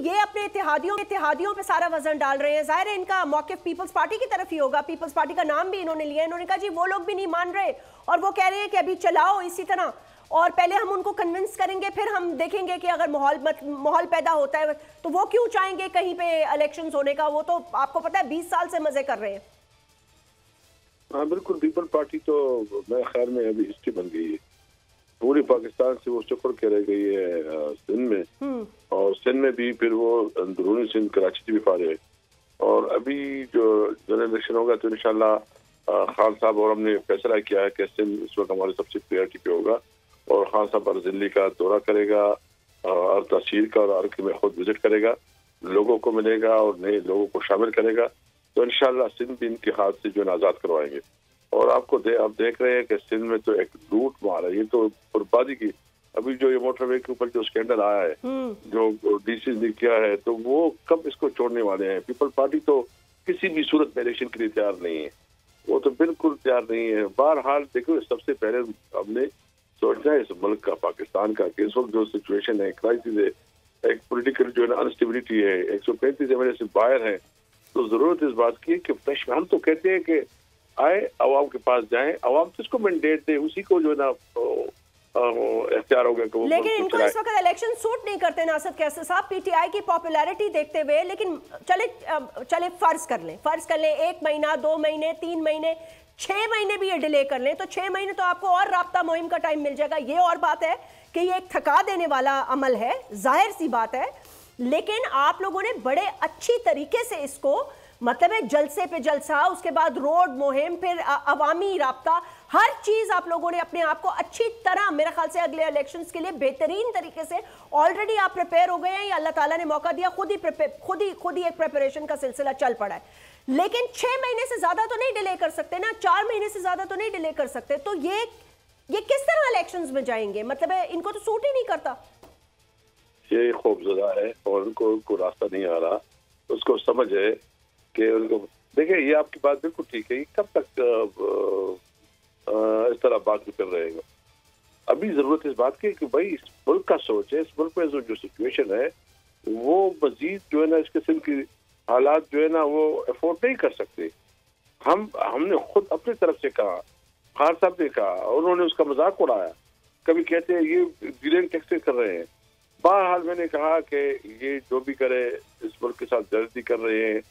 ये अपने इत्तेहादियों पे सारा वजन डाल रहे हैं। जाहिर है इनका मौक़िफ़ पीपल्स पार्टी की तरफ ही होगा। पीपल्स पार्टी का नाम भी इन्होंने लिया। इन्होंने कहा जी वो लोग भी नहीं मान रहे और वो कह रहे हैं कि अभी चलाओ इसी तरह, और पहले हम उनको कन्विंस करेंगे, फिर हम देखेंगे कि अगर माहौल पैदा होता है तो वो क्यों चाहेंगे कहीं पे इलेक्शंस होने का। वो तो आपको पता है 20 साल से मजे कर रहे हैं। हाँ बिल्कुल, पीपल पार्टी तो मेरे ख्याल में अभी हिस्ट्री बन गई है पूरी पाकिस्तान से। वो शुक्र के रह गई है सिंध में, और सिंध में भी फिर वो अंदरूनी सिंध कराची से भी फारे। और अभी जो जनरल इलेक्शन होगा तो इंशाल्लाह खान साहब और हमने फैसला किया है कि सिंध इस वक्त हमारी सबसे प्रायोरिटी पे होगा, और खान साहब अर्जिली का दौरा करेगा और तहसील का, और अर्क में खुद विजिट करेगा, लोगों को मिलेगा और नए लोगों को शामिल करेगा। तो इंशाल्लाह सिंध भी इनके हाथ से जो आज़ाद करवाएंगे। और आप देख रहे हैं कि सिंध में तो एक लूट मार है, ये तो बर्बादी की। अभी जो ये मोटरवे के ऊपर जो स्कैंडल आया है, जो डीसी ने किया है, तो वो कब इसको छोड़ने वाले हैं। पीपल पार्टी तो किसी भी सूरत में इलेक्शन के लिए तैयार नहीं है, वो तो बिल्कुल तैयार नहीं है। बहरहाल देखो, सबसे पहले हमने सोचना है इस मुल्क का, पाकिस्तान का, कि इस वक्त जो सिचुएशन है, क्राइसिस है, एक पोलिटिकल जो है ना अनस्टेबिलिटी है, 135 एमएलए से बाहर है, तो जरूरत इस बात की कि फ्रेश। हम तो कहते हैं कि आए अवाम के पास जाएं, अवाम तो इसको मैंडेट दे, उसी को जो है ना इख्तियार हो गया। लेकिन इनको इस वक्त इलेक्शन सूट नहीं करते नासद कैसर साहब, पीटीआई की पॉपुलैरिटी देखते हुए। लेकिन चले फर्ज कर लें 1 महीना, 2 महीने, 3 महीने, 6 महीने भी ये डिले कर लें, तो 6 महीने तो आपको और राब्ता मुहिम का टाइम मिल जाएगा। ये और बात है कि ये एक थका देने वाला अमल है, जाहिर सी बात है। लेकिन आप लोगों ने बड़े अच्छी तरीके से इसको, मतलब है जलसे पे जलसा, उसके बाद रोड मुहिम, फिर अवामी राब्ता, हर चीज आप लोगों ने अपने आप को अच्छी तरह, मेरे ख्याल से अगले इलेक्शंस के लिए बेहतरीन तरीके से ऑलरेडी आप प्रिपेयर हो गए हैं। या अल्लाह ताला ने मौका दिया, खुद ही एक प्रिपरेशन का सिलसिला चल पड़ा है। लेकिन 6 महीने से ज्यादा तो नहीं डिले कर सकते ना, 4 महीने से ज्यादा तो नहीं डिले कर सकते। तो ये किस तरह इलेक्शंस में जाएंगे, मतलब है इनको तो सूट ही नहीं करता। ये खौफजदा है और उनको रास्ता नहीं आ रहा, उसको समझ है कि उनको। देखिए, ये आपकी बात बिल्कुल ठीक है, कब तक इस तरह बात कर रहेगा। अभी जरूरत इस बात की कि भाई इस मुल्क का सोच है, इस मुल्क में जो सिचुएशन है वो मजीद जो है ना, इस किस्म की हालात जो है ना वो अफोर्ड नहीं कर सकते। हमने खुद अपनी तरफ से कहा, खान साहब ने कहा, और उन्होंने उसका मजाक उड़ाया। कभी कहते हैं ये डिलेन टैक्सेस कर रहे हैं। बहरहाल मैंने कहा कि ये जो भी करे, इस मुल्क के साथ ज्यादती कर रहे हैं,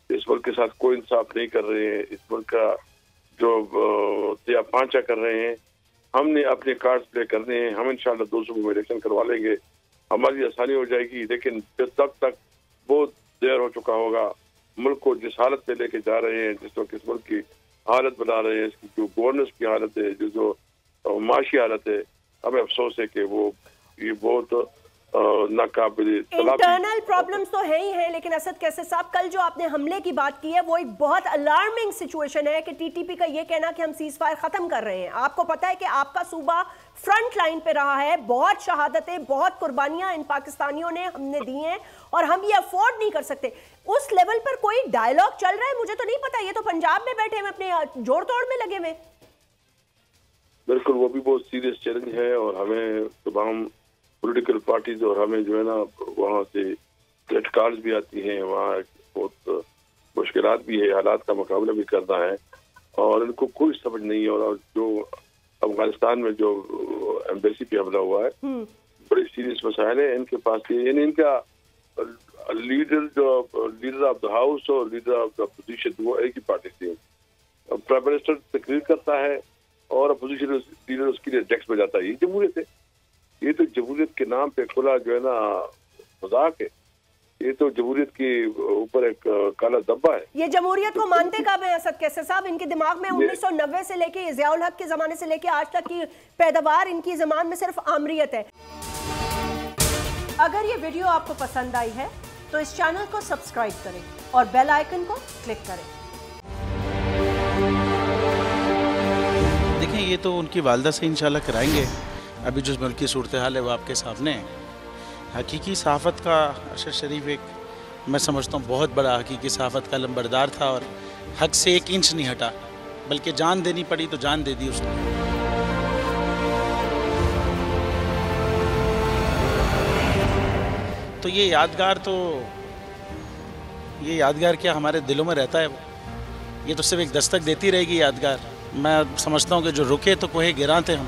इस मुल्क के साथ कोई इंसाफ नहीं कर रहे हैं, इस मुल्क का जो पांचा कर रहे हैं। हमने अपने कार्ड्स प्ले करने हैं। हम इंशाल्लाह 200 में इलेक्शन करवा लेंगे, हमारी आसानी हो जाएगी। लेकिन तब तक बहुत देर हो चुका होगा। मुल्क को जिस हालत में लेके जा रहे हैं, जिस वक्त इस मुल्क की हालत बना रहे हैं, इसकी जो गवर्नेंस की हालत है, जो माशी हालत है, हमें अफसोस है कि वो ये बहुत नाकाबिल। इंटरनल प्रॉब्लम्स तो है ही है। लेकिन असद कैसर साहब, कल जो आपने हमले की बात की है वो एक बहुत अलार्मिंग सिचुएशन है कि टीटीपी का ये कहना कि हम सीज फायर खत्म कर रहे हैं। आपको पता है कि आपका सूबा फ्रंट लाइन पे रहा है, बहुत शहादतें, बहुत कुर्बानियां इन पाकिस्तानियों ने हमने दी हैं, और हम ये अफोर्ड नहीं कर सकते। उस लेवल पर कोई डायलॉग चल रहा है, मुझे तो नहीं पता। ये तो पंजाब में बैठे हुए अपने जोड़ तोड़ में लगे हुए। बिल्कुल, वो भी बहुत सीरियस चैलेंज है, और हमें तमाम पॉलिटिकल पार्टीज और हमें जो है ना वहाँ से रेड कार्ड्स भी आती हैं, वहाँ बहुत मुश्किलात भी है, हालात का मुकाबला भी करना है, और इनको कोई समझ नहीं है। और जो अफगानिस्तान में जो एम्बेसी पे हमला हुआ है, बड़ी सीरियस मसाइल है इनके पास। यानी इनका लीडर ऑफ द हाउस और लीडर ऑफ द अपोजिशन वो एक ही पार्टी से। प्राइम मिनिस्टर तकरीर करता है और अपोजिशन लीडर उसके लिए डेस्क में जाता है। ये जमहूरियत है। ये तो जमहूरियत के नाम पे खुला जो है ना मजाक है। ये तो जमहूरियत के ऊपर एक काला धब्बा है। ये जमहूरियत को मानते कब है असद कैसर साहब? इनके दिमाग में 1990 से लेके ज़ियाउल हक के जमाने से लेके आज तक की पैदावार इनकी ज़बान में सिर्फ आमरियत है। अगर ये वीडियो आपको पसंद आई है तो इस चैनल को सब्सक्राइब करें और बेल आइकन को क्लिक करें। देखें, ये तो उनकी वालदा से इंशाल्लाह कराएंगे। अभी जो मुल्क की सूरत हाल है वो आपके सामने है। हकीकी सहाफ़त का अरशद शरीफ एक, मैं समझता हूँ, बहुत बड़ा हकीकी सहाफ़त का लंबरदार था, और हक से 1 इंच नहीं हटा, बल्कि जान देनी पड़ी तो जान दे दी उसने। तो ये यादगार क्या हमारे दिलों में रहता है। ये तो सिर्फ एक दस्तक देती रहेगी यादगार। मैं समझता हूँ कि जो रुके तो कोहे गिरां थे हम,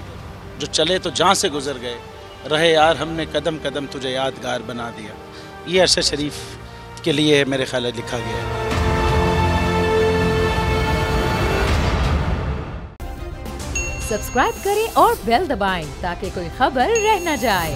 जो चले तो जहाँ से गुजर गए, रहे यार हमने कदम कदम तुझे यादगार बना दिया। ये अरशद शरीफ के लिए मेरे ख्याल लिखा गया है। सब्सक्राइब करें और बेल दबाएं ताकि कोई खबर रह न जाए।